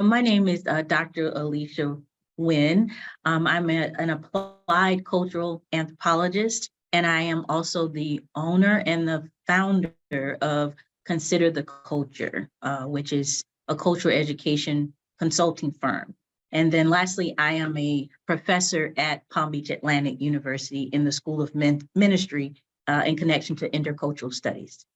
My name is Dr. Alisha Winn. I'm an applied cultural anthropologist, and I am also the owner and the founder of Consider the Culture, which is a cultural education consulting firm. And then lastly, I am a professor at Palm Beach Atlantic University in the School of Ministry in connection to intercultural studies.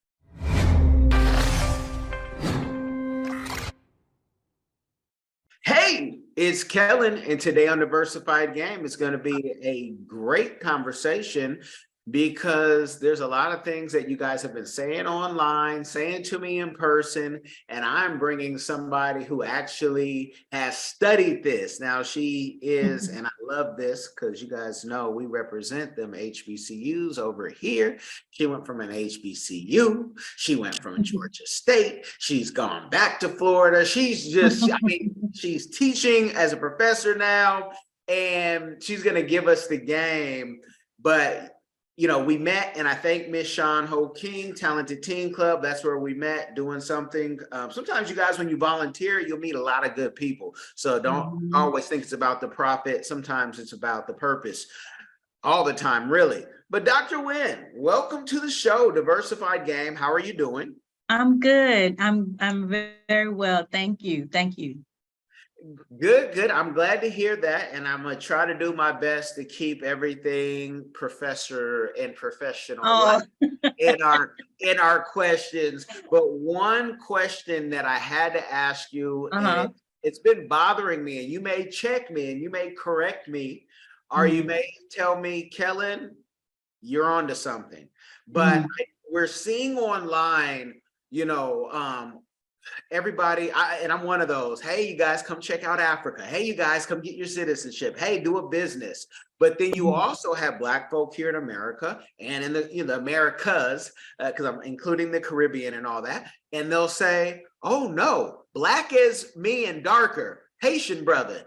Hey, it's Kellen, and today on Diversified Game, it's going to be a great conversation because there's a lot of things that you guys have been saying online, saying to me in person, and I'm bringing somebody who actually has studied this. Now, she is, and I love this because you guys know we represent them HBCUs over here. She went from an HBCU. She went from Georgia State. She's gone back to Florida. She's just, I mean, she's teaching as a professor now, and she's going to give us the game. But you know, we met, and I thank Miss Sean Ho King, Talented Teen Club. That's where we met doing something. Sometimes you guys, when you volunteer, you'll meet a lot of good people. So don't always think it's about the profit. Sometimes it's about the purpose. All the time, really. But Dr. Winn, welcome to the show, Diversified Game. How are you doing? I'm good. I'm very well. Thank you. Thank you. Good. I'm glad to hear that. And I'm going to try to do my best to keep everything professor and professional in our questions. But one question that I had to ask you, and it's been bothering me, and you may check me and you may correct me, or you may tell me, Kellen, you're onto something. But we're seeing online, you know, everybody, and I'm one of those, hey, you guys come check out Africa. Hey, you guys come get your citizenship. Hey, do a business. But then you also have Black folk here in America and in the Americas, because I'm including the Caribbean and all that. And they'll say, oh no, Black as me and darker, Haitian brother.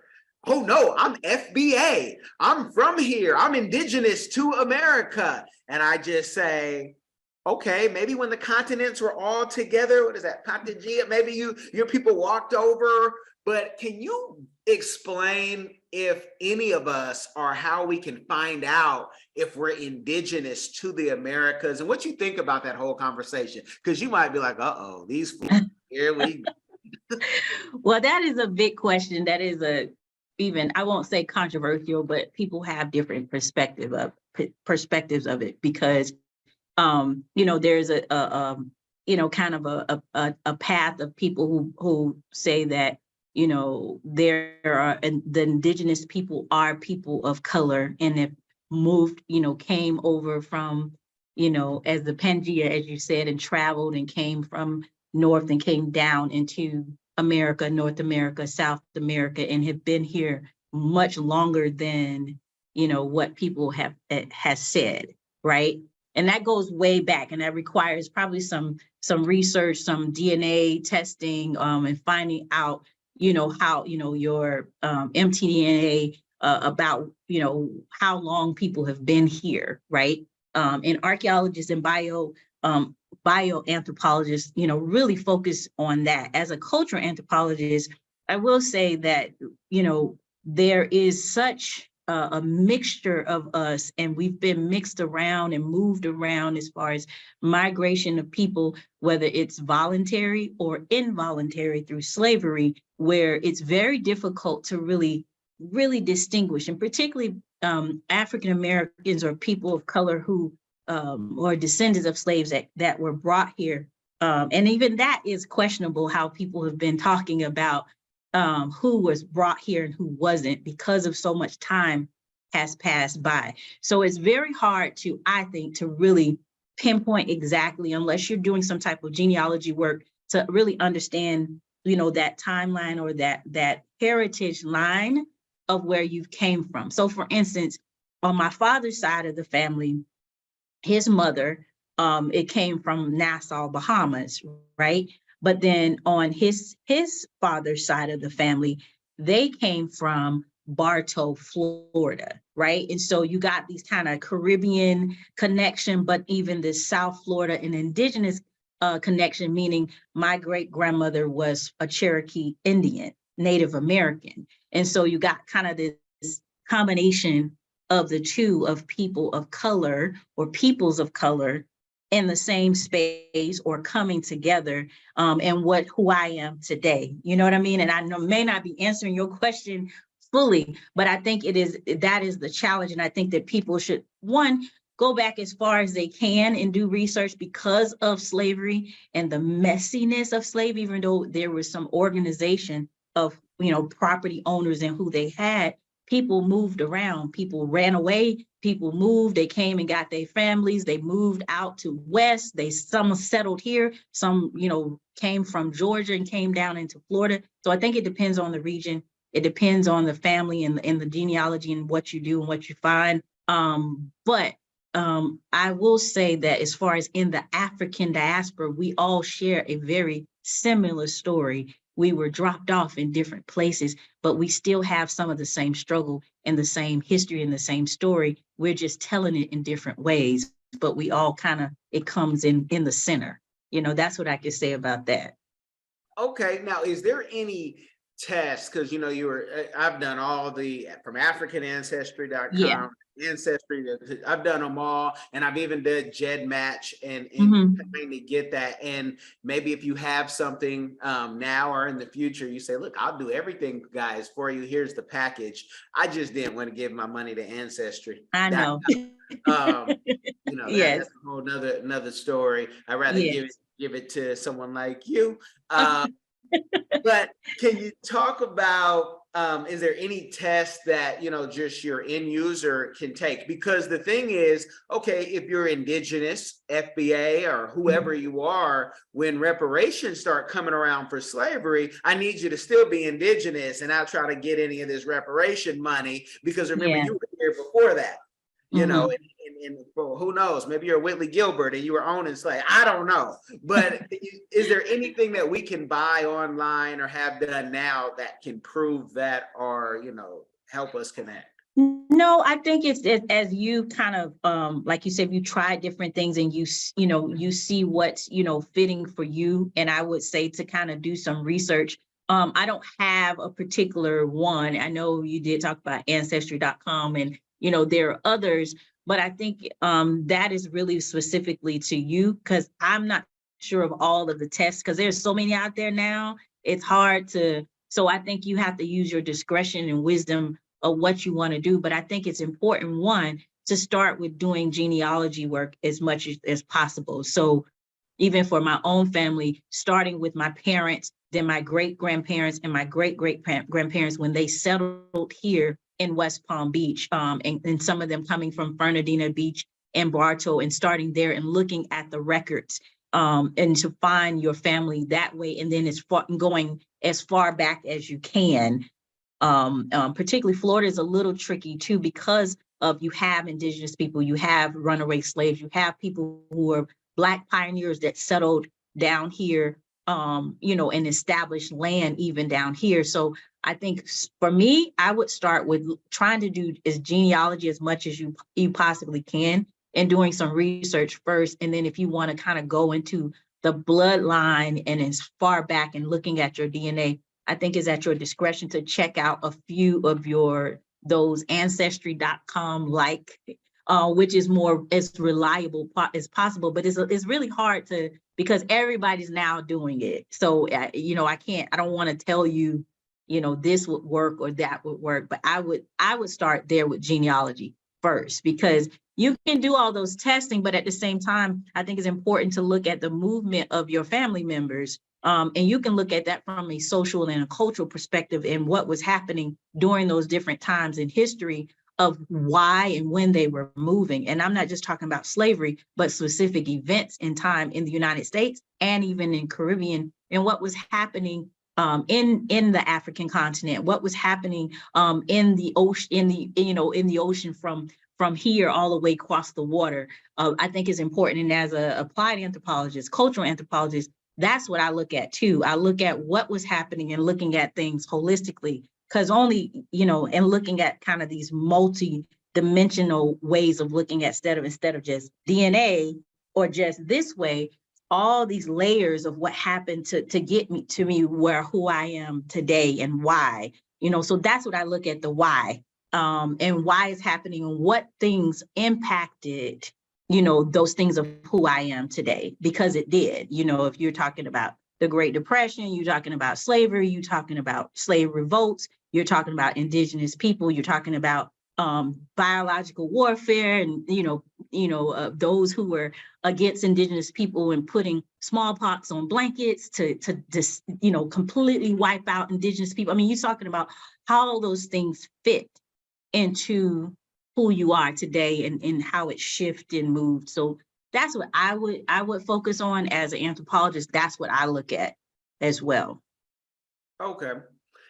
Oh no, I'm FBA. I'm from here. I'm indigenous to America. And I just say, okay, maybe when the continents were all together, what is that, Patagia? Maybe your people walked over, but can you explain if any of us or how we can find out if we're indigenous to the Americas and what you think about that whole conversation? Because you might be like, uh-oh, these fools, here we go. Well, that is a big question. That is even, I won't say controversial, but people have different perspectives of it because you know, there's you know, kind of a path of people who say that, you know, there are, and the indigenous people are people of color and have moved, you know, came over from, you know, as the Pangea, as you said, and traveled and came from north and came down into America, North America, South America, and have been here much longer than, you know, what people has said, right? And that goes way back, and that requires probably some research, some DNA testing, and finding out, you know, how, you know, your mtDNA about, you know, how long people have been here, right? And archaeologists and bioanthropologists, you know, really focus on that. As a cultural anthropologist, I will say that, you know, there is such a mixture of us, and we've been mixed around and moved around as far as migration of people, whether it's voluntary or involuntary through slavery, where it's very difficult to really distinguish, and particularly African Americans or people of color who or descendants of slaves that were brought here. And even that is questionable, how people have been talking about who was brought here and who wasn't, because of so much time has passed by. So it's very hard to, I think, to really pinpoint exactly, unless you're doing some type of genealogy work, to really understand, you know, that timeline or that heritage line of where you came from. So for instance, on my father's side of the family, his mother, it came from Nassau, Bahamas, right? But then on his father's side of the family, they came from Bartow, Florida, right? And so you got these kind of Caribbean connection, but even the South Florida and indigenous connection, meaning my great grandmother was a Cherokee Indian, Native American. And so you got kind of this combination of the two, of people of color or peoples of color in the same space or coming together, and who I am today. You know what I mean? And I may not be answering your question fully, but I think that is the challenge. And I think that people should, one, go back as far as they can and do research because of slavery and the messiness of slavery, even though there was some organization of, property owners and who they had. People moved around, people ran away, people moved, they came and got their families, they moved out to West, some settled here, some, came from Georgia and came down into Florida. So I think it depends on the region. It depends on the family and the genealogy and what you do and what you find. But I will say that as far as in the African diaspora, we all share a very similar story. We were dropped off in different places, but we still have some of the same struggle and the same history and the same story. We're just telling it in different ways, but we all it comes in the center. That's what I could say about that. Okay. Now, is there any test? Because, I've done all from AfricanAncestry.com. Yeah. Ancestry, I've done them all, and I've even done GEDmatch and trying to get that. And maybe if you have something now or in the future, you say, look, I'll do everything, guys, for you. Here's the package. I just didn't want to give my money to Ancestry. I know. Yes. That's a whole another story. I'd rather give it to someone like you. But can you talk about, is there any test that, just your end user can take? Because the thing is, okay, if you're indigenous, FBA, or whoever you are, when reparations start coming around for slavery, I need you to still be indigenous and not try to get any of this reparation money, because remember, you were here before that, and who knows, maybe you're Whitley Gilbert and you were owning slaves. I don't know. But is there anything that we can buy online or have done now that can prove that, or, help us connect? No, I think it's as you kind of, like you said, you try different things and you see what's, fitting for you. And I would say to kind of do some research. I don't have a particular one. I know you did talk about ancestry.com and, there are others. But I think that is really specifically to you, because I'm not sure of all of the tests, because there's so many out there now. It's hard to, so I think you have to use your discretion and wisdom of what you want to do. But I think it's important, one, to start with doing genealogy work as much as possible. So even for my own family, starting with my parents, then my great-grandparents and my great-great-grandparents when they settled here in West Palm Beach, and some of them coming from Fernandina Beach and Bartow, and starting there and looking at the records, and to find your family that way, and then going as far back as you can. Particularly Florida is a little tricky too, because of you have indigenous people, you have runaway slaves, you have people who are Black pioneers that settled down here, and established land even down here. So I think for me, I would start with trying to do is genealogy as much as you possibly can, and doing some research first. And then if you want to kind of go into the bloodline and as far back and looking at your DNA, I think is at your discretion to check out a few of those ancestry.com which is more as reliable as possible, but it's really hard because everybody's now doing it. So, I don't want to tell you, this would work or that would work, but I would start there with genealogy first, because you can do all those testing, but at the same time, I think it's important to look at the movement of your family members. And you can look at that from a social and a cultural perspective and what was happening during those different times in history of why and when they were moving. And I'm not just talking about slavery, but specific events in time in the United States and even in Caribbean, and what was happening in the African continent, what was happening in the ocean, in the ocean from here all the way across the water. I think is important. And as an applied anthropologist, cultural anthropologist, that's what I look at too. I look at what was happening and looking at things holistically, because only, and looking at kind of these multi-dimensional ways of looking at instead of just DNA or just this way, all these layers of what happened to get me to me who I am today and why. So that's what I look at, the why, and why it's happening and what things impacted, those things of who I am today, because it did. If you're talking about the Great Depression, you're talking about slavery, you're talking about slave revolts, you're talking about indigenous people, you're talking about biological warfare, and those who were against indigenous people and putting smallpox on blankets to just completely wipe out indigenous people. I mean, you're talking about how those things fit into who you are today, and how it shifted and moved. So that's what I would focus on as an anthropologist. That's what I look at as well. Okay.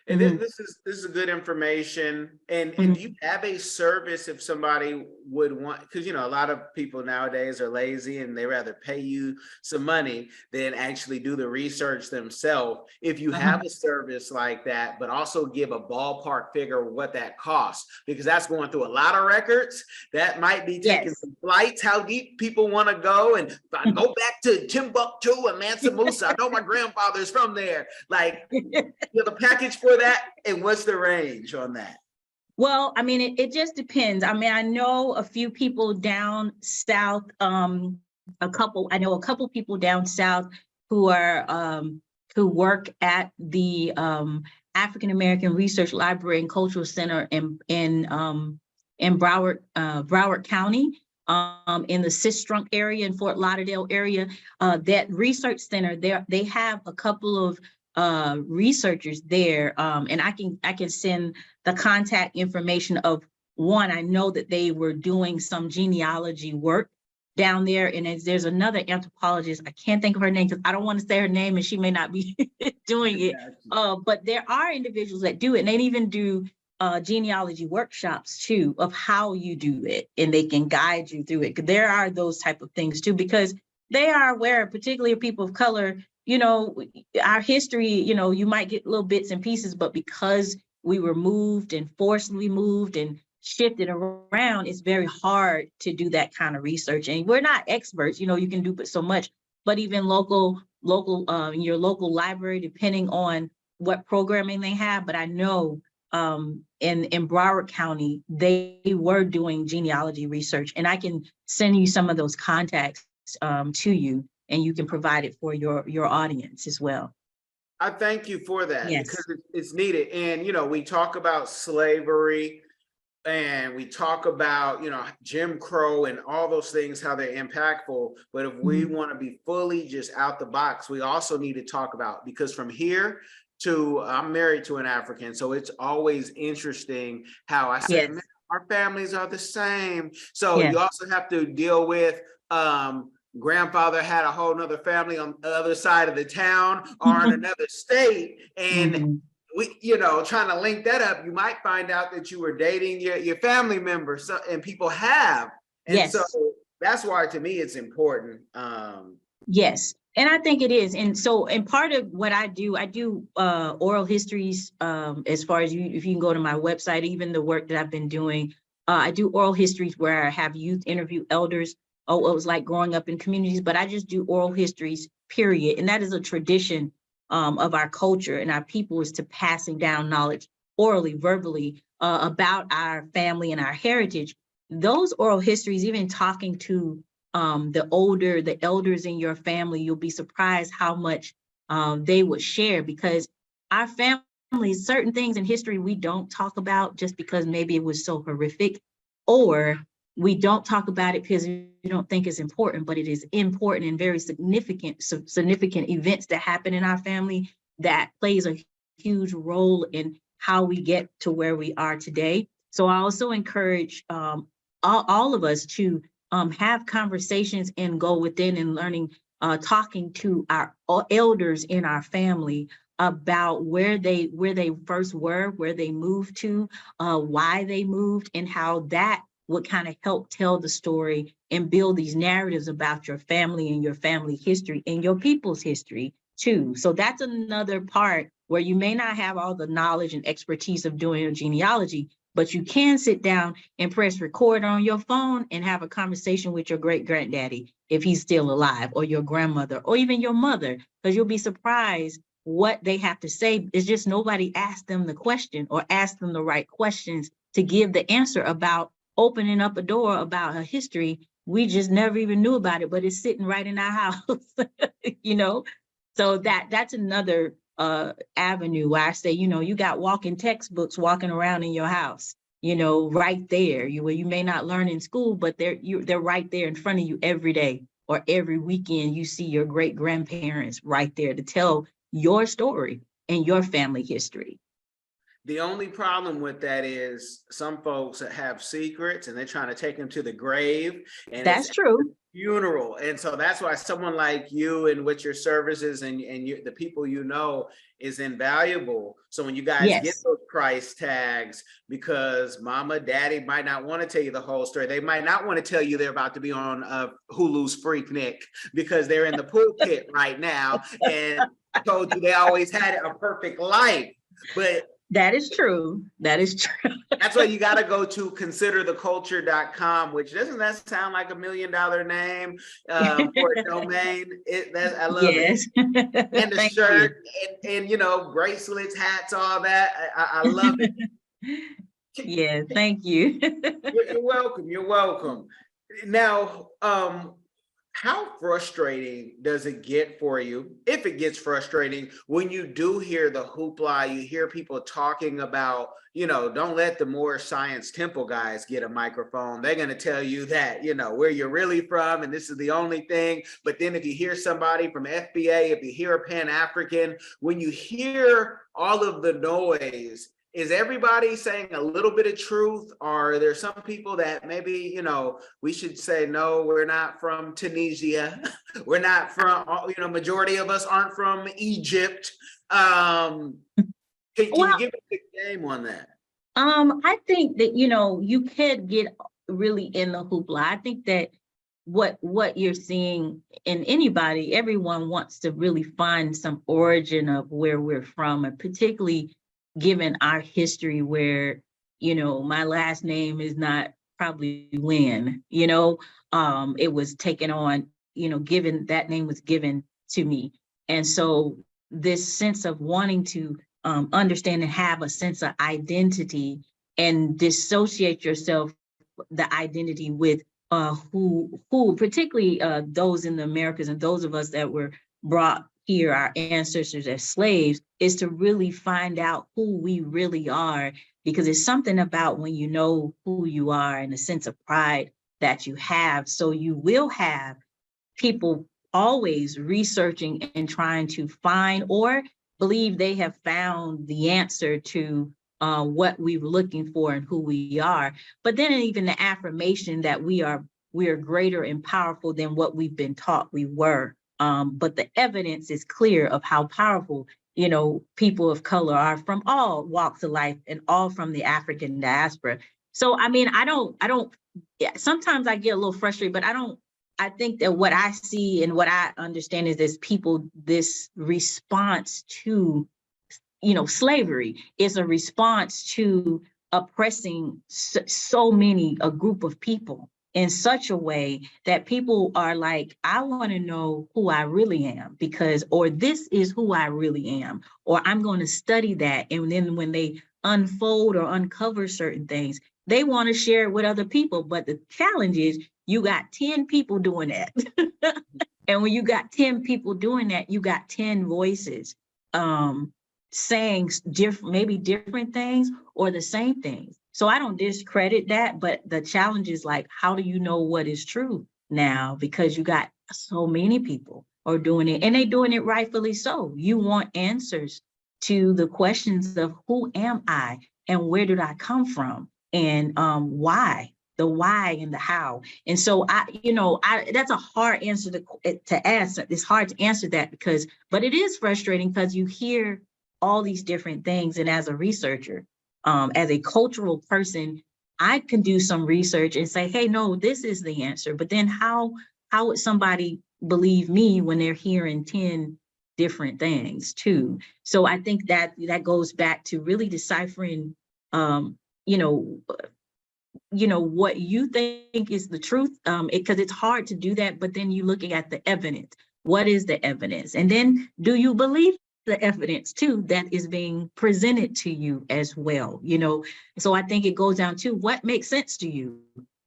And Mhm. this is a good information. And Mhm. do you have a service if somebody would want, because a lot of people nowadays are lazy and they rather pay you some money than actually do the research themselves. If you have a service like that, but also give a ballpark figure of what that costs, because that's going through a lot of records. That might be taking Yes. some flights, how deep people want to go. And if I go back to Timbuktu and Mansa Musa, I know my grandfather's from there. Like, the package for that, and what's the range on that? Well, I mean, it just depends. I mean, I know a few people down south, I know a couple people down south who are who work at the African American Research Library and Cultural Center in Broward County, in the Sistrunk area in Fort Lauderdale area. That research center, they have a couple of researchers there, and I can send the contact information of one. I know that they were doing some genealogy work down there, and there's another anthropologist. I can't think of her name because I don't want to say her name and she may not be doing it. But there are individuals that do it, and they even do genealogy workshops too, of how you do it, and they can guide you through it. There are those type of things too, because they are aware, particularly people of color, our history, you might get little bits and pieces, but because we were moved and forcibly moved and shifted around, it's very hard to do that kind of research. And we're not experts, you can do but so much, but even local, in your local library, depending on what programming they have. But I know in Broward County, they were doing genealogy research, and I can send you some of those contacts to you, and you can provide it for your audience as well. I thank you for that. Yes. Because it's needed. And, we talk about slavery and we talk about, Jim Crow and all those things, how they're impactful. But if we want to be fully just out the box, we also need to talk about, because from here to, I'm married to an African, so it's always interesting how I say, man, our families are the same. So you also have to deal with, grandfather had a whole nother family on the other side of the town or in another state. And we, trying to link that up, you might find out that you were dating your family members, and people have. And so that's why, to me, it's important. Yes. And I think it is. And so, and part of what I do oral histories, as far as if you can go to my website, even the work that I've been doing, I do oral histories where I have youth interview elders. What it was like growing up in communities, but I just do oral histories, period. And that is a tradition of our culture and our people, is to passing down knowledge orally, verbally, about our family and our heritage. Those oral histories, even talking to the elders in your family, you'll be surprised how much they would share, because our families, certain things in history we don't talk about just because maybe it was so horrific, or we don't talk about it because we don't think it's important, but it is important and very significant events that happen in our family that plays a huge role in how we get to where we are today. So I also encourage all of us to have conversations and go within and learning, talking to our elders in our family about where they first were, where they moved to, why they moved, and how that would kind of help tell the story and build these narratives about your family and your family history and your people's history too. So that's another part where you may not have all the knowledge and expertise of doing a genealogy, but you can sit down and press record on your phone and have a conversation with your great granddaddy if he's still alive, or your grandmother, or even your mother, because you'll be surprised what they have to say. It's just nobody asked them the question or asked them the right questions to give the answer about opening up a door about a history we just never even knew about it, but it's sitting right in our house. you know so that's another avenue where I say, you got walking textbooks walking around in your house, right there, where you may not learn in school, but they're right there in front of you every day, or every weekend you see your great grandparents right there to tell your story and your family history. The only problem with that is some folks have secrets and they're trying to take them to the grave, and That's true. Funeral. And so that's why someone like you and with your services and the people is invaluable. So when you guys get Yes. those price tags, because mama, daddy might not want to tell you the whole story. They might not want to tell you they're about to be on Hulu's Freaknik because they're in the pulpit right now and told you they always had a perfect life. But that is true. That is true. That's why you got to go to considertheculture.com, which doesn't that sound like $1 million name for a domain? I love it. And the shirt and bracelets, hats, all that. I love it. Yeah, thank you. You're welcome. You're welcome. Now, how frustrating does it get for you, if it gets frustrating, when you do hear the hoopla, you hear people talking about, don't let the more Science Temple guys get a microphone. They're going to tell you that, where you're really from, and this is the only thing. But then if you hear somebody from FBA, if you hear a Pan-African, when you hear all of the noise, is everybody saying a little bit of truth? Or are there some people that maybe, we should say, no, we're not from Tunisia. We're not from, majority of us aren't from Egypt. Can you give me a game on that? I think that, you could get really in the hoopla. I think that what you're seeing in anybody, everyone wants to really find some origin of where we're from, and particularly given our history where, my last name is not probably Winn, it was taken on, given that name was given to me. And so this sense of wanting to understand and have a sense of identity and dissociate yourself, the identity with who particularly those in the Americas and those of us that were brought here, our ancestors as slaves, is to really find out who we really are, because it's something about when you know who you are and a sense of pride that you have. So you will have people always researching and trying to find or believe they have found the answer to what we were looking for and who we are. But then even the affirmation that we are greater and powerful than what we've been taught we were. But the evidence is clear of how powerful, people of color are from all walks of life and all from the African diaspora. So, I mean, sometimes I get a little frustrated, but I think that what I see and what I understand is this response to, slavery is a response to oppressing a group of people in such a way that people are like, I want to know who I really am, or this is who I really am, or I'm going to study that. And then when they unfold or uncover certain things, they want to share it with other people. But the challenge is you got 10 people doing that. And when you got 10 people doing that, you got 10 voices saying maybe different things or the same things. So I don't discredit that, but the challenge is like, how do you know what is true now? Because you got so many people are doing it, and they're doing it rightfully so. You want answers to the questions of who am I and where did I come from, and why, the why and the how. And so that's a hard answer to ask. It's hard to answer that but it is frustrating because you hear all these different things. And as a researcher, as a cultural person, I can do some research and say, hey, no, this is the answer. But then how would somebody believe me when they're hearing 10 different things too? So I think that goes back to really deciphering you know, what you think is the truth, because it's hard to do that, but then you looking at the evidence. What is the evidence? And then do you believe the evidence too that is being presented to you as well? So I think it goes down to what makes sense to you,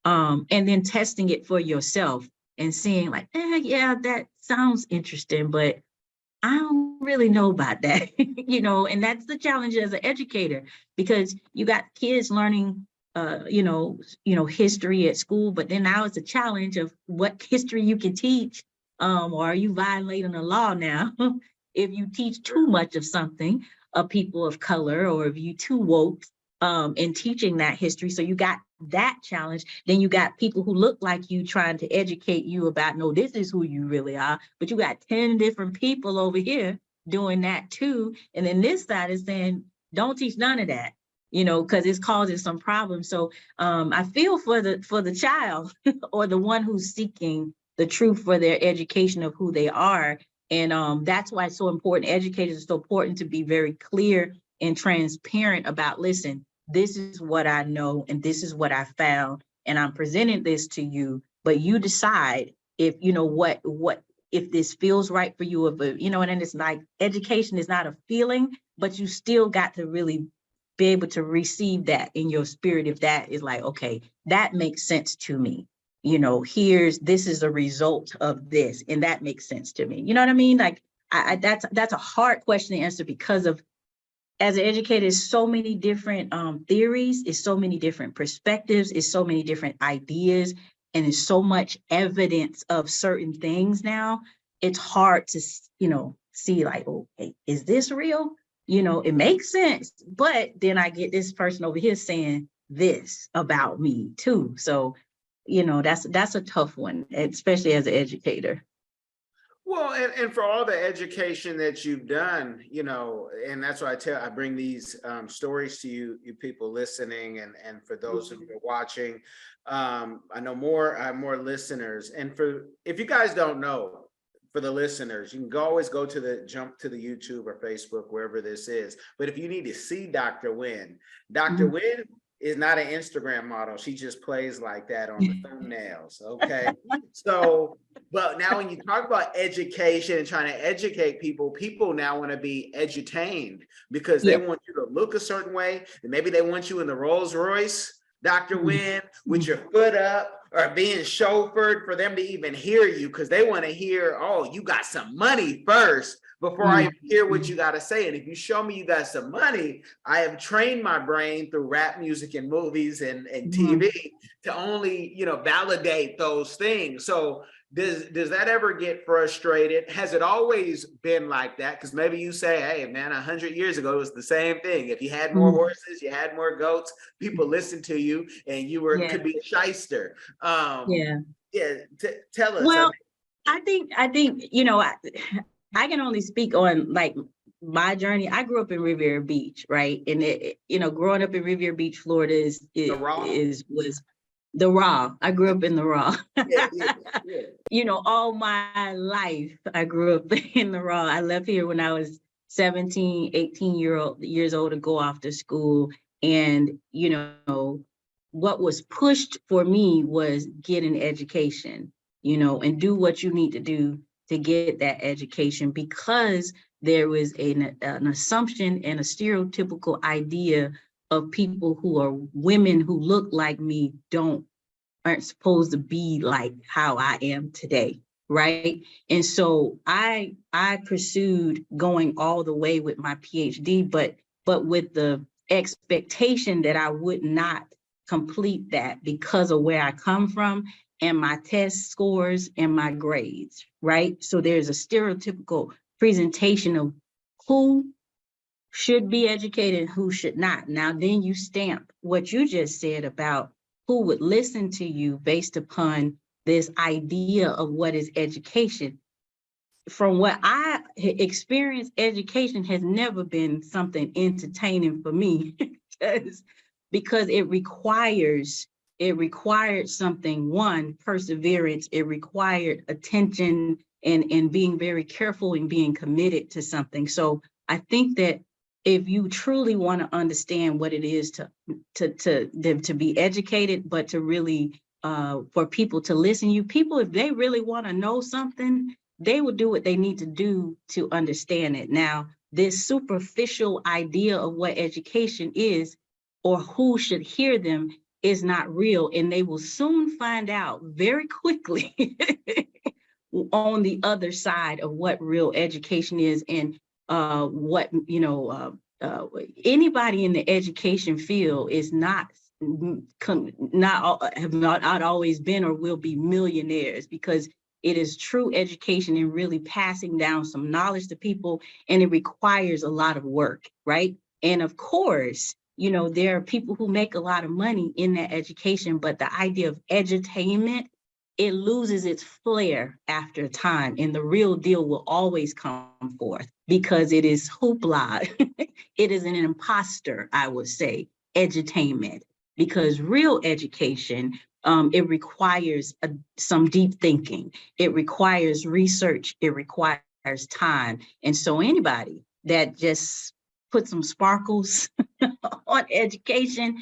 and then testing it for yourself and seeing like, yeah, that sounds interesting, but I don't really know about that. And that's the challenge as an educator, because you got kids learning history at school, but then now it's a challenge of what history you can teach. Or are you violating the law now if you teach too much of something of people of color, or if you too woke in teaching that history? So you got that challenge. Then you got people who look like you trying to educate you about, no, this is who you really are. But you got 10 different people over here doing that too. And then this side is saying, don't teach none of that, because it's causing some problems. So I feel for the child or the one who's seeking the truth for their education of who they are. And that's why it's so important. Educators are so important to be very clear and transparent about, listen, this is what I know and this is what I found, and I'm presenting this to you, but you decide if what if this feels right for you, and it's like education is not a feeling, but you still got to really be able to receive that in your spirit. If that is like, okay, that makes sense to me, this is a result of this, and that makes sense to me. You know what I mean? Like, that's a hard question to answer, because of, as an educator, it's so many different theories, it's so many different perspectives, it's so many different ideas, and it's so much evidence of certain things now. It's hard to, see like, okay, is this real? It makes sense, but then I get this person over here saying this about me too. So, that's a tough one, especially as an educator. Well, and for all the education that you've done, and that's why I bring these stories to you people listening, and for those who are watching. I have more listeners, and if you guys don't know, for the listeners, you can always jump to the YouTube or Facebook, wherever this is. But if you need to see Dr. Winn, Dr. Winn is not an Instagram model. She just plays like that on the thumbnails. Okay. So, but now when you talk about education and trying to educate people now want to be edutained, because they want you to look a certain way. And maybe they want you in the Rolls Royce, Dr. Winn, with your foot up, or being chauffeured for them to even hear you, because they want to hear, oh, you got some money first before I even hear what you got to say. And if you show me you got some money, I have trained my brain through rap music and movies and TV to only, validate those things. So does that ever get frustrated? Has it always been like that? Because maybe you say, hey, man, 100 years ago, it was the same thing. If you had more horses, you had more goats, people listened to you, and you could be a shyster. Tell us. Well, I think, I can only speak on like my journey. I grew up in Riviera Beach, right? And growing up in Riviera Beach, Florida was the raw. I grew up in the raw. All my life, I grew up in the raw. I left here when I was 17, 18 years old to go off to school. And, what was pushed for me was get an education, and do what you need to do to get that education, because there was an assumption and a stereotypical idea of people who are women who look like me aren't supposed to be like how I am today, right? And so I pursued going all the way with my PhD, but with the expectation that I would not complete that because of where I come from and my test scores and my grades, right? So there's a stereotypical presentation of who should be educated and who should not. Now, then you stamp what you just said about who would listen to you based upon this idea of what is education. From what I experienced, education has never been something entertaining for me because it required something, one, perseverance, it required attention and being very careful and being committed to something. So I think that if you truly want to understand what it is to be educated, but to really for people to listen, people, if they really want to know something, they will do what they need to do to understand it. Now, this superficial idea of what education is or who should hear them is not real, and they will soon find out very quickly on the other side of what real education is, and what anybody in the education field is not have not always been or will be millionaires, because it is true education and really passing down some knowledge to people, and it requires a lot of work, right? And of course, there are people who make a lot of money in that education, but the idea of edutainment, it loses its flair after a time, and the real deal will always come forth because it is hoopla. It is an imposter, I would say, edutainment, because real education, it requires some deep thinking. It requires research. It requires time. And so anybody that just put some sparkles on education,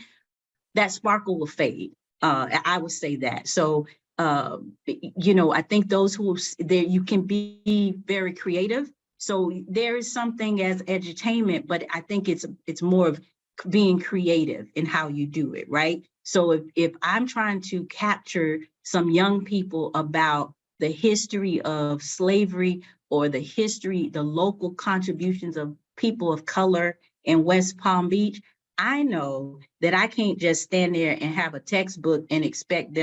that sparkle will fade. I would say that. So, I think those who there, you can be very creative. So there is something as edutainment, but I think it's more of being creative in how you do it, right? So if I'm trying to capture some young people about the history of slavery, or the local contributions of people of color in West Palm Beach, I know that I can't just stand there and have a textbook and expect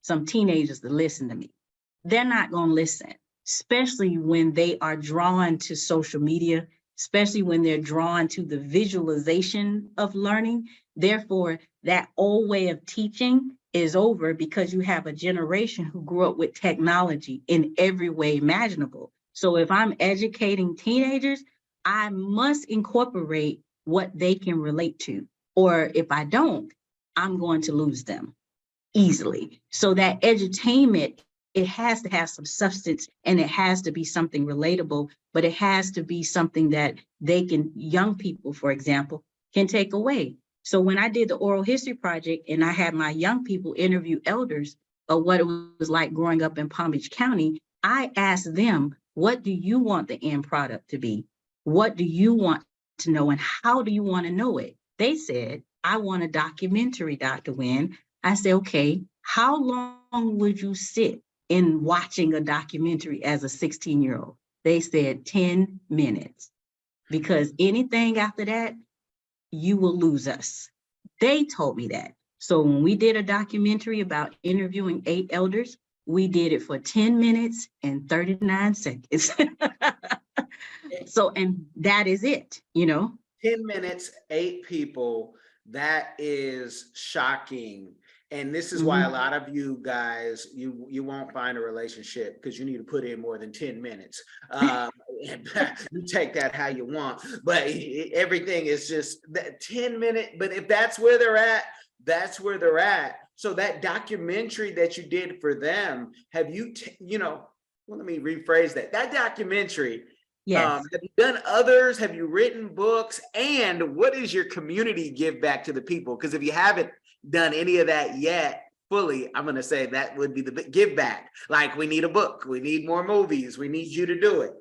some teenagers to listen to me. They're not going to listen, especially when they are drawn to social media, especially when they're drawn to the visualization of learning. Therefore, that old way of teaching is over, because you have a generation who grew up with technology in every way imaginable. So if I'm educating teenagers, I must incorporate what they can relate to. Or if I don't, I'm going to lose them easily. So that edutainment, it has to have some substance, and it has to be something relatable, but it has to be something that young people, for example, can take away. So when I did the oral history project and I had my young people interview elders of what it was like growing up in Palm Beach County, I asked them, what do you want the end product to be? What do you want to know, and how do you want to know it? They said, I want a documentary, Dr. Winn. I said, okay, how long would you sit in watching a documentary as a 16-year-old? They said 10 minutes, because anything after that, you will lose us. They told me that. So when we did a documentary about interviewing 8 elders, we did it for 10 minutes and 39 seconds. So, and that is it, 10 minutes, 8 people, that is shocking. And this is why a lot of you guys, you won't find a relationship, because you need to put in more than 10 minutes. You take that how you want, but everything is just that 10-minute. But if that's where they're at, that's where they're at. So that documentary that you did for them, have you, well, let me rephrase that. That documentary, yes. Have you done others? Have you written books? And what is your community give back to the people? Because if you haven't done any of that yet fully, I'm going to say that would be the big give back. Like, we need a book, we need more movies, we need you to do it.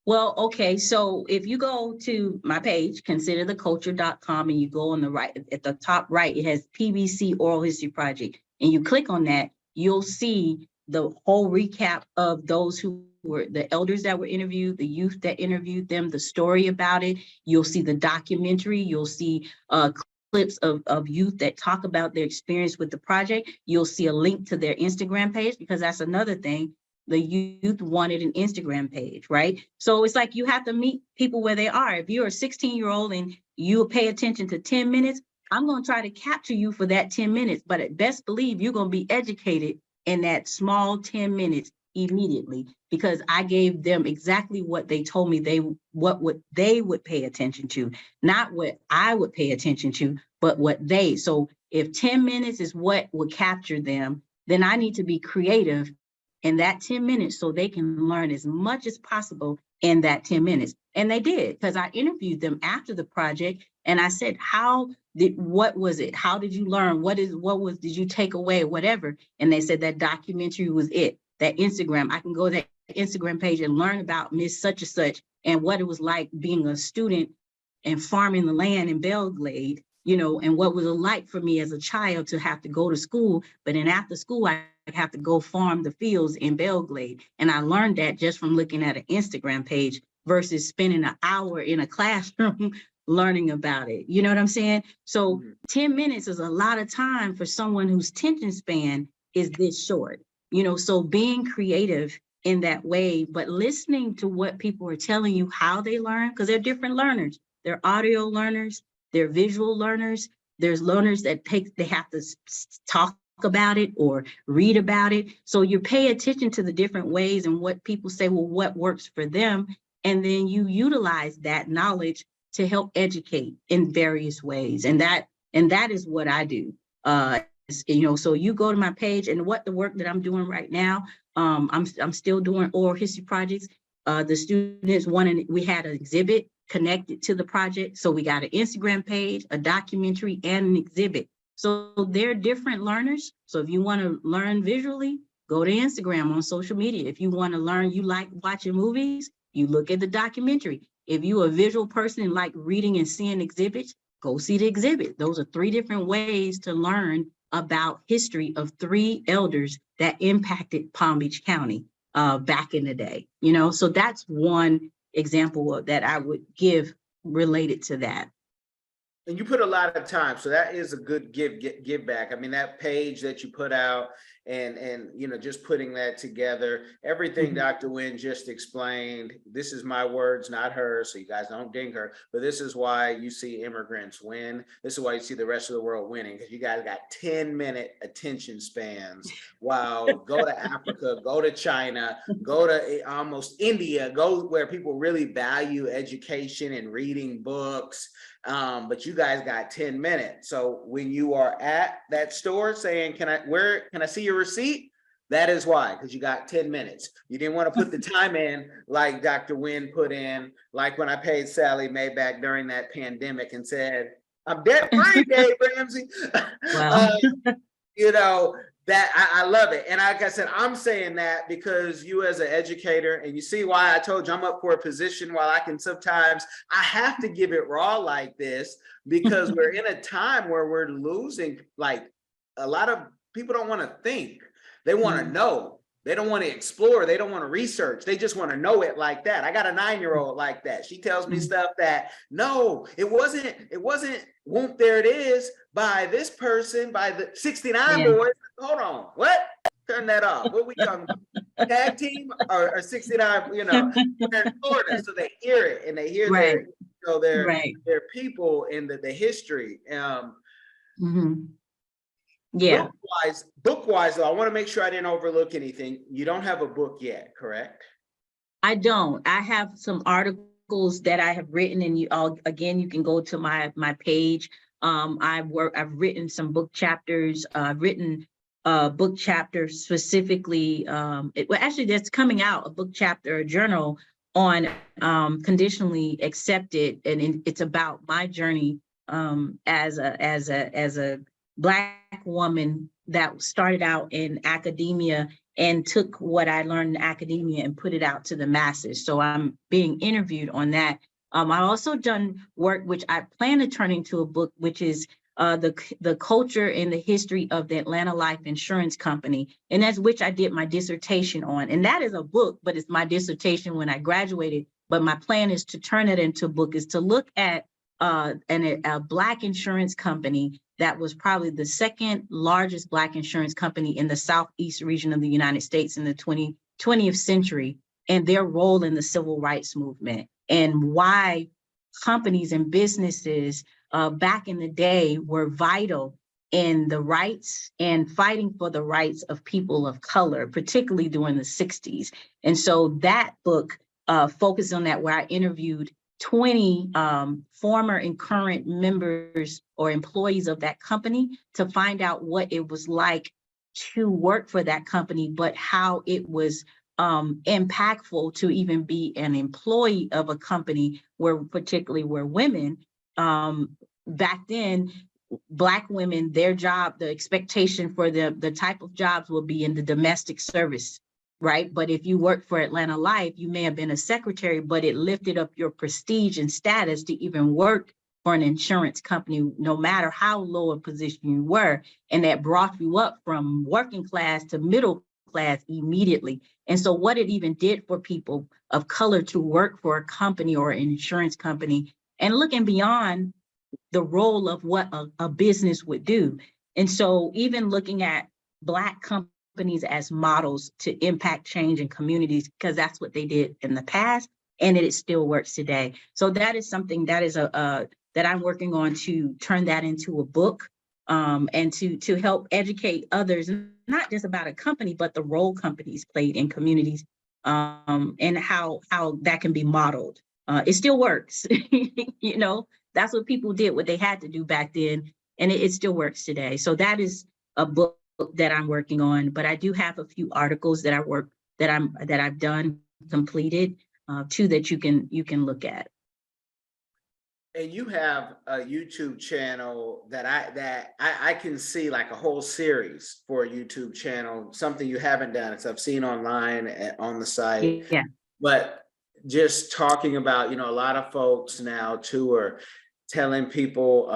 Well, okay. So if you go to my page, considertheculture.com, and you go on the right, at the top right, it has PBC Oral History Project. And you click on that, you'll see the whole recap of those who were the elders that were interviewed, the youth that interviewed them, the story about it. You'll see the documentary. You'll see clips of youth that talk about their experience with the project. You'll see a link to their Instagram page, because that's another thing. The youth wanted an Instagram page, right? So it's like you have to meet people where they are. If you're a 16-year-old and you pay attention to 10 minutes, I'm going to try to capture you for that 10 minutes. But at best believe you're going to be educated in that small 10 minutes immediately, because I gave them exactly what they told me they would pay attention to, not what I would pay attention to, but what they. So if 10 minutes is what would capture them, then I need to be creative in that 10 minutes so they can learn as much as possible in that 10 minutes. And they did, because I interviewed them after the project and I said, what was it? How did you learn? Did you take away, whatever? And they said that documentary was it, that Instagram. I can go to that Instagram page and learn about Miss Such and Such and what it was like being a student and farming the land in Belgrade, and what was it like for me as a child to have to go to school, but then after school, I have to go farm the fields in Belgrade. And I learned that just from looking at an Instagram page versus spending an hour in a classroom learning about it. You know what I'm saying? So 10 minutes is a lot of time for someone whose attention span is this short, so being creative in that way, but listening to what people are telling you, how they learn, because they're different learners. They're audio learners, they're visual learners. There's learners that they have to talk about it or read about it. So you pay attention to the different ways and what people say, well, what works for them. And then you utilize that knowledge to help educate in various ways. And that is what I do. So you go to my page, and the work that I'm doing right now, I'm still doing oral history projects. The students we had an exhibit connected to the project. So we got an Instagram page, a documentary, and an exhibit. So they're different learners. So if you want to learn visually, go to Instagram on social media. If you want to learn, you like watching movies, you look at the documentary. If you're a visual person and like reading and seeing exhibits, go see the exhibit. Those are 3 different ways to learn about history of 3 elders that impacted Palm Beach County back in the day. So that's one example that I would give related to that. And you put a lot of time, so that is a good give back. I mean, that page that you put out and just putting that together, everything Dr. Winn just explained. This is my words, not hers, so you guys don't ding her, but this is why you see immigrants win. This is why you see the rest of the world winning, because you guys got 10-minute attention spans. Wow, go to Africa, go to China, go to almost India, go where people really value education and reading books. But you guys got 10 minutes. So when you are at that store saying, can I see your receipt? That is why, because you got 10 minutes. You didn't want to put the time in like Dr. Winn put in, like when I paid Sally Mae back during that pandemic and said, I'm debt free, Dave Ramsey. Wow. That I love it. And like I said, I'm saying that because you as an educator, and you see why I told you I'm up for a position, while I can sometimes, I have to give it raw like this, because we're in a time where we're losing, like a lot of people don't want to think. They want to know. They don't want to explore. They don't want to research. They just want to know it like that. I got a 9-year-old like that. She tells me stuff that, no, it wasn't, whoop, there it is, by this person, by the 69 boys. Hold on, what? Turn that off. What we talking about? Tag team or 69, they're in Florida, so they hear it and they hear their people and the history. Yeah. Book-wise, though, I want to make sure I didn't overlook anything. You don't have a book yet, correct? I don't. I have some articles that I have written, and you can go to my page. I've written some book chapters. I've written a book chapter specifically. Actually, that's coming out, a book chapter, a journal on conditionally accepted, and it's about my journey as a Black woman that started out in academia and took what I learned in academia and put it out to the masses. So I'm being interviewed on that. I've also done work which I plan to turn into a book, which is the culture and the history of the Atlanta Life Insurance Company, and that's which I did my dissertation on. And that is a book, but it's my dissertation when I graduated. But my plan is to turn it into a book, is to look at a Black insurance company that was probably the 2nd largest Black insurance company in the Southeast region of the United States in the 20th century, and their role in the civil rights movement, and why companies and businesses back in the day were vital in the rights and fighting for the rights of people of color, particularly during the 60s. And so that book focused on that, where I interviewed 20 former and current members or employees of that company to find out what it was like to work for that company, but how it was impactful to even be an employee of a company particularly where women, back then, Black women, their job, the expectation for the type of jobs will be in the domestic service, right? But if you worked for Atlanta Life, you may have been a secretary, but it lifted up your prestige and status to even work for an insurance company, no matter how low a position you were. And that brought you up from working class to middle class immediately. And so what it even did for people of color to work for a company or an insurance company, and looking beyond the role of what a business would do. And so even looking at Black companies as models to impact change in communities, because that's what they did in the past, and it still works today. So that is something that is that I'm working on, to turn that into a book, and to help educate others, not just about a company, but the role companies played in communities, and how that can be modeled. It still works, you know. That's what people did, what they had to do back then, and it still works today. So that is a book that I'm working on. But I do have a few articles that I've done, completed, too, that you can look at. And you have a YouTube channel that I can see, like a whole series for a YouTube channel, something you haven't done. It's I've seen online on the site, Yeah. but just talking about, a lot of folks now too are telling people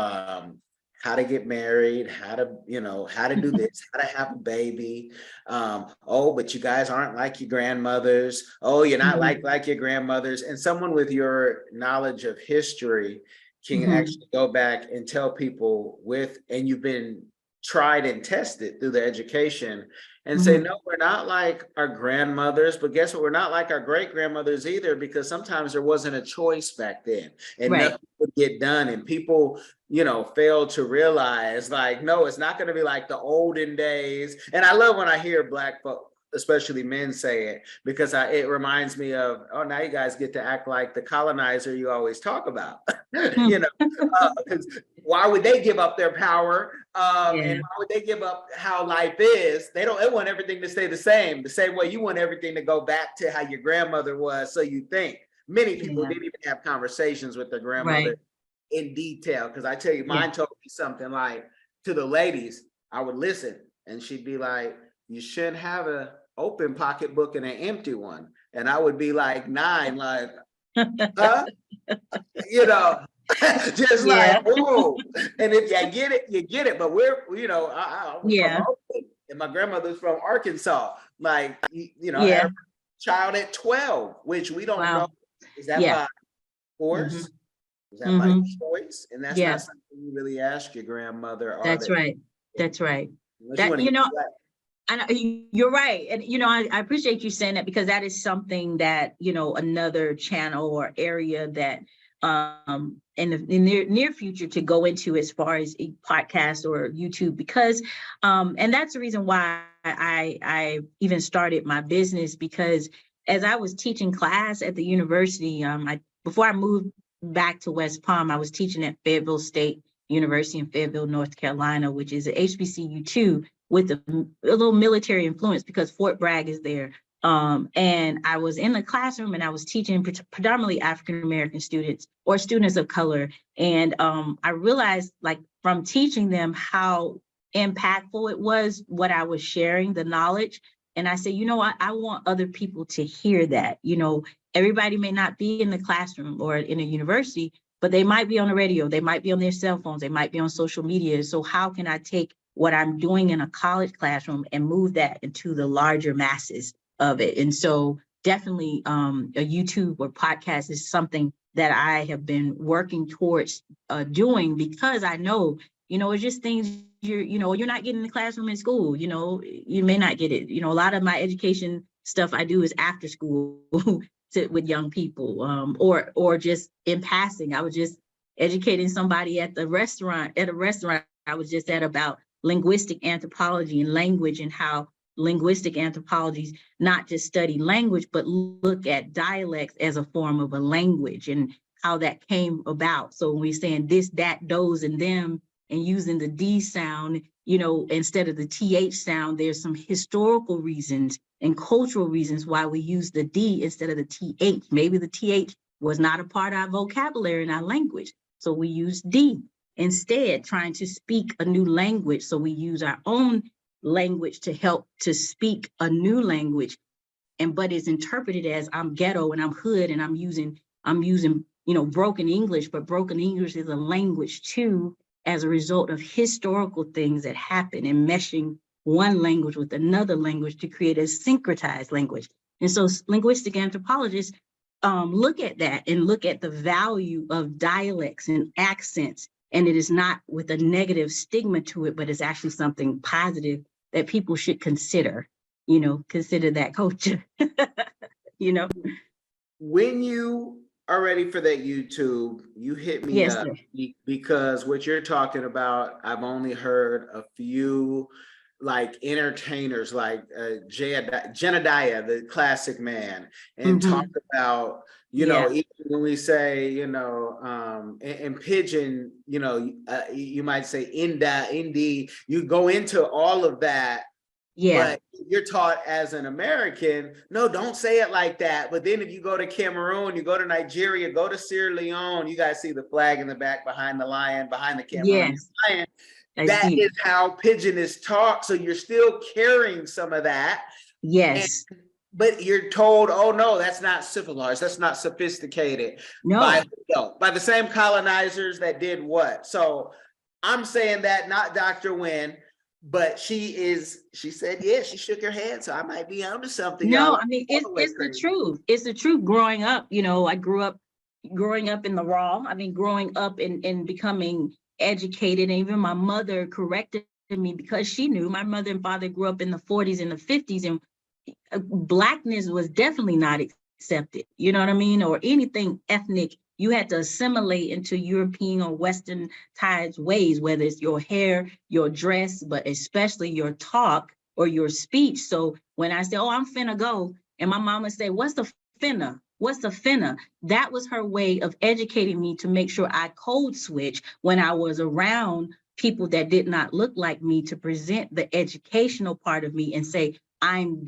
how to get married, how to do this, how to have a baby. Oh, but you guys aren't like your grandmothers. Oh, you're not like your grandmothers. And someone with your knowledge of history can actually go back and tell people and you've been tried and tested through the education, and say, no, we're not like our grandmothers, but guess what? We're not like our great grandmothers either, because sometimes there wasn't a choice back then, and Right. nothing would get done. And people, fail to realize, like, no, it's not going to be like the olden days. And I love when I hear Black folk, especially men, say it, because it reminds me of, oh, now you guys get to act like the colonizer you always talk about. Why would they give up their power? And why would they give up how life is? They want everything to stay the same way you want everything to go back to how your grandmother was. So you think many people didn't even have conversations with their grandmother in detail. Because I tell you, mine told me something like, to the ladies, I would listen, and she'd be like, you shouldn't have an open pocketbook and an empty one. And I would be like 9, like, huh? Just like, ooh. And if you get it, you get it. But I was from Oakland, and my grandmother's from Arkansas. Like, I had a child at 12, which we don't know. Is that by force? Is that by choice? And that's not something you really ask your grandmother. That's right. That's right. You're right. And, I appreciate you saying that, because that is something that, another channel or area that in the near future to go into, as far as a podcast or YouTube, because and that's the reason why I even started my business, because as I was teaching class at the university, before I moved back to West Palm, I was teaching at Fayetteville State University in Fayetteville, North Carolina, which is a HBCU too, with a little military influence, because Fort Bragg is there. And I was in the classroom, and I was teaching predominantly African-American students or students of color. And I realized, like, from teaching them, how impactful it was, what I was sharing, the knowledge. And I said, I want other people to hear that. Everybody may not be in the classroom or in a university, but they might be on the radio, they might be on their cell phones, they might be on social media. So how can I take what I'm doing in a college classroom and move that into the larger masses of it? And so definitely a YouTube or podcast is something that I have been working towards doing, because I know, it's just things you're not getting in the classroom in school. You may not get it. A lot of my education stuff I do is after school with young people, or just in passing. I was just educating somebody at a restaurant I was just at, about linguistic anthropology and language, and how linguistic anthropologies not just study language, but look at dialects as a form of a language, and how that came about. So when we're saying this, that, those, and them, and using the D sound, instead of the TH sound. There's some historical reasons and cultural reasons why we use the D instead of the TH. Maybe the TH was not a part of our vocabulary in our language, so we use D instead, trying to speak a new language. So we use our own language to help to speak a new language, but it's interpreted as I'm ghetto and I'm hood and I'm using broken English, but broken English is a language too, as a result of historical things that happen and meshing one language with another language to create a syncretized language. And so linguistic anthropologists look at that and look at the value of dialects and accents. And it is not with a negative stigma to it, but it's actually something positive that people should consider, consider that culture, When you are ready for that YouTube, you hit me Yes, up, sir. because what you're talking about, I've only heard a few like entertainers like Jedediah, the classic man, and talk about, Yeah. even when we say, in Pidgin, you might say Indi, you go into all of that. Yeah. But you're taught as an American, no, don't say it like that. But then if you go to Cameroon, you go to Nigeria, go to Sierra Leone, you guys see the flag in the back behind the lion, behind the Cameroonian Yes, lion. I That see. is how Pidgin is taught. So you're still carrying some of that. Yes. But you're told, oh no, that's not civilized, that's not sophisticated. No. By the same colonizers that did what? So I'm saying that, not Dr. Winn, but she said, yeah, she shook her head. So I might be onto something, No, y'all. I mean, it's the truth. It's the truth. Growing up, I grew up growing up in the raw. I mean, growing up and becoming educated. And even my mother corrected me because she knew. My mother and father grew up in the 40s and the 50s, and Blackness was definitely not accepted, you know what I mean? Or anything ethnic. You had to assimilate into European or Western tides ways, whether it's your hair, your dress, but especially your talk or your speech. So when I say, oh, I'm finna go, and my mama say, what's the finna? What's the finna? That was her way of educating me to make sure I code switch when I was around people that did not look like me, to present the educational part of me and say, I'm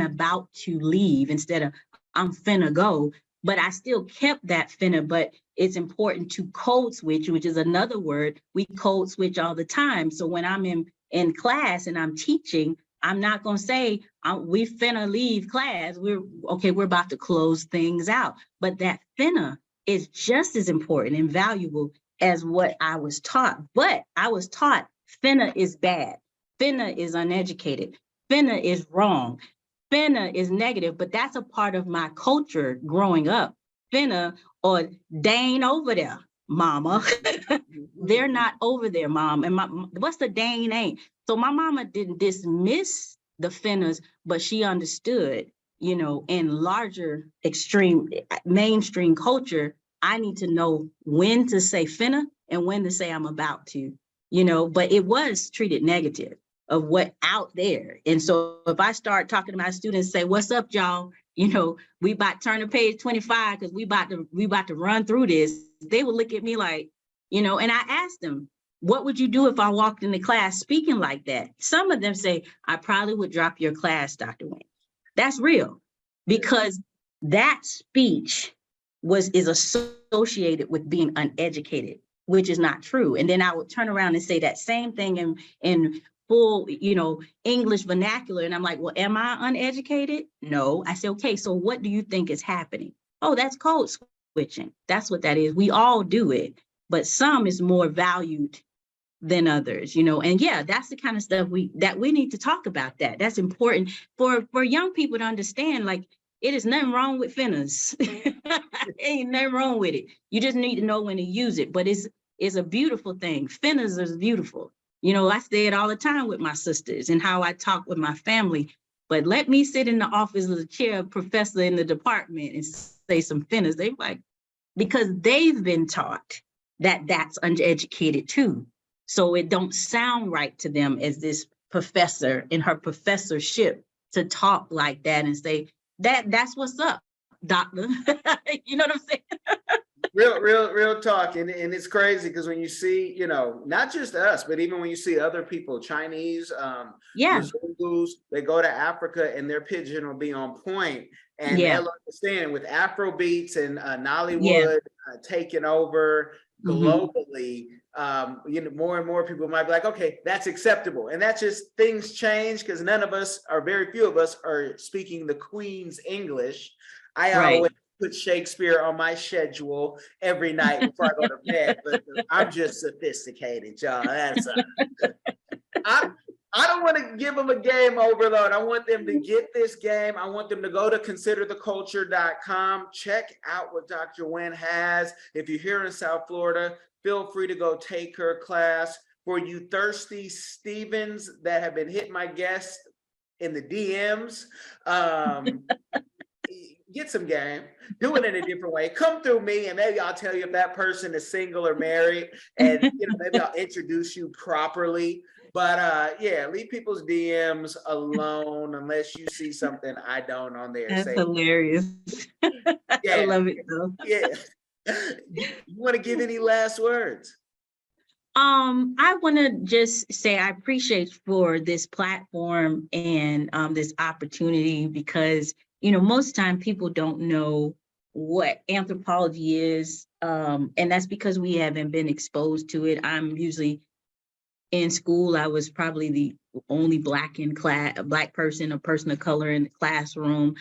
about to leave, instead of I'm finna go. But I still kept that finna, but it's important to code switch, which is another word. We code switch all the time. So when I'm in class and I'm teaching, I'm not gonna say we finna leave class. We're about to close things out. But that finna is just as important and valuable as what I was taught. But I was taught finna is bad. Finna is uneducated. Finna is wrong. Finna is negative, but that's a part of my culture growing up. Finna, or Dane over there, mama. They're not over there, mom. And what's the Dane ain't? So my mama didn't dismiss the finnas, but she understood, in larger extreme mainstream culture, I need to know when to say finna and when to say I'm about to, but it was treated negative of what out there. And so if I start talking to my students, say, what's up, y'all? We about to turn to page 25 because we about to run through this. They would look at me like, and I asked them, what would you do if I walked into class speaking like that? Some of them say, I probably would drop your class, Dr. Winn. That's real, because that speech is associated with being uneducated, which is not true. And then I would turn around and say that same thing in full, English vernacular. And I'm like, well, am I uneducated? No. I say, okay, so what do you think is happening? Oh, that's code switching. That's what that is. We all do it, but some is more valued than others, and yeah, that's the kind of stuff we need to talk about. That's important for young people to understand. Like, it is nothing wrong with finnas. Ain't nothing wrong with it. You just need to know when to use it. But it's a beautiful thing. Finnas is beautiful. I say it all the time with my sisters and how I talk with my family. But let me sit in the office of the chair professor in the department and say some finnas. They're like, because they've been taught that that's uneducated too. So it don't sound right to them as this professor in her professorship to talk like that and say, that's what's up, doctor. You know what I'm saying? real talk. And it's crazy because when you see, not just us, but even when you see other people, Chinese, Yeah. Mzungus, they go to Africa and their pidgin will be on point. And Yeah. they'll understand with Afro beats and Yeah. Nollywood taking over globally, more and more people might be like, okay, that's acceptable. And that's just things change because none of us, or very few of us, are speaking the Queen's English. I Right. always put Shakespeare on my schedule every night before I go to bed, but I'm just sophisticated, y'all. That's I don't want to give them a game overload. I want them to get this game. I want them to go to considertheculture.com. Check out what Dr. Winn has. If you're here in South Florida, feel free to go take her class. For you thirsty Stevens that have been hitting my guests in the DMs, get some game, do it in a different way. Come through me and maybe I'll tell you if that person is single or married, and maybe I'll introduce you properly. But yeah, leave people's DMs alone unless you see something I don't on there. That's hilarious. Yeah, I love it though. Yeah. You want to give any last words? I want to just say I appreciate for this platform and this opportunity because, most time people don't know what anthropology is. And that's because we haven't been exposed to it. I'm usually in school. I was probably the only Black person, a person of color in the classroom,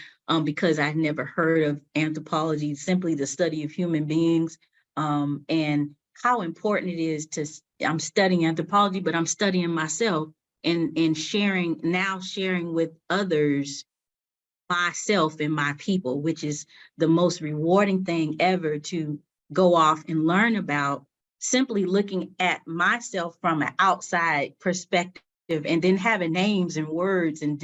because I'd never heard of anthropology, simply the study of human beings. And how important it is I'm studying anthropology, but I'm studying myself and sharing with others myself and my people, which is the most rewarding thing ever, to go off and learn about, simply looking at myself from an outside perspective and then having names and words and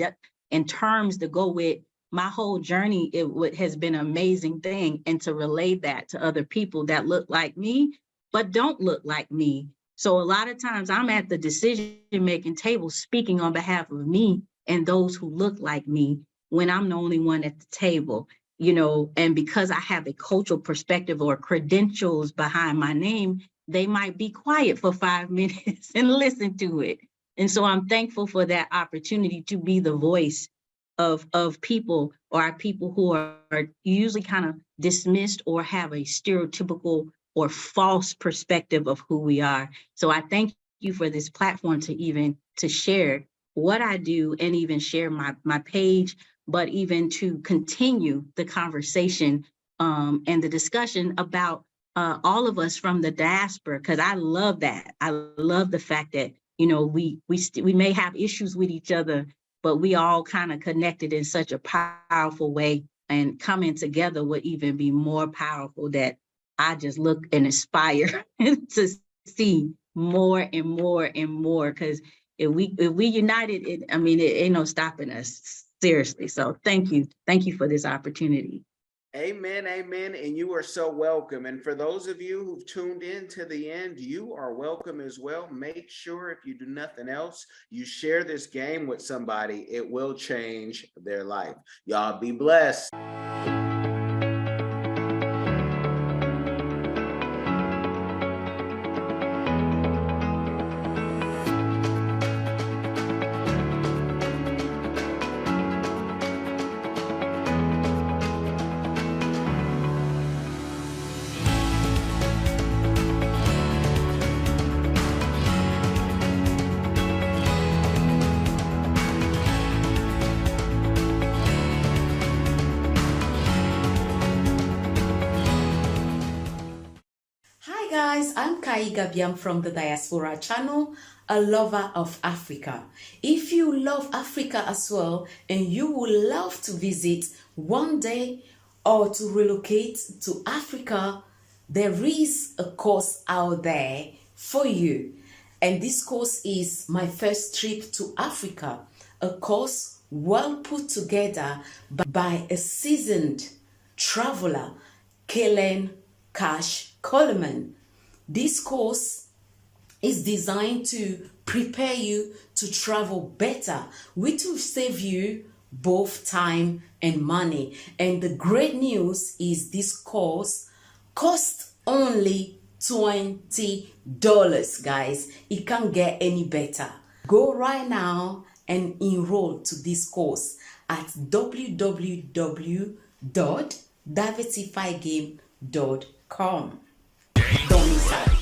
terms to go with my whole journey. It has been an amazing thing, and to relay that to other people that look like me but don't look like me. So a lot of times I'm at the decision-making table speaking on behalf of me and those who look like me when I'm the only one at the table, and because I have a cultural perspective or credentials behind my name, they might be quiet for 5 minutes and listen to it. And so I'm thankful for that opportunity to be the voice of people, or our people who are usually kind of dismissed or have a stereotypical or false perspective of who we are. So I thank you for this platform to share what I do and even share my page, but even to continue the conversation and the discussion about all of us from the diaspora, because I love that. I love the fact that, we may have issues with each other, but we all kind of connected in such a powerful way, and coming together would even be more powerful, that I just look and aspire to see more and more and more, because if we united, it ain't no stopping us, seriously. So thank you for this opportunity. Amen, amen, and you are so welcome. And for those of you who've tuned in to the end, you are welcome as well. Make sure, if you do nothing else, you share this game with somebody. It will change their life. Y'all be blessed. I'm Kai Gabiam from the Diaspora channel, a lover of Africa. If you love Africa as well and you would love to visit one day or to relocate to Africa, there is a course out there for you. And this course is My First Trip to Africa, a course well put together by a seasoned traveler, Kellen Cash Coleman. This course is designed to prepare you to travel better, which will save you both time and money. And the great news is this course costs only $20, guys. It can't get any better. Go right now and enroll to this course at www.diversifygame.com. Don't miss out.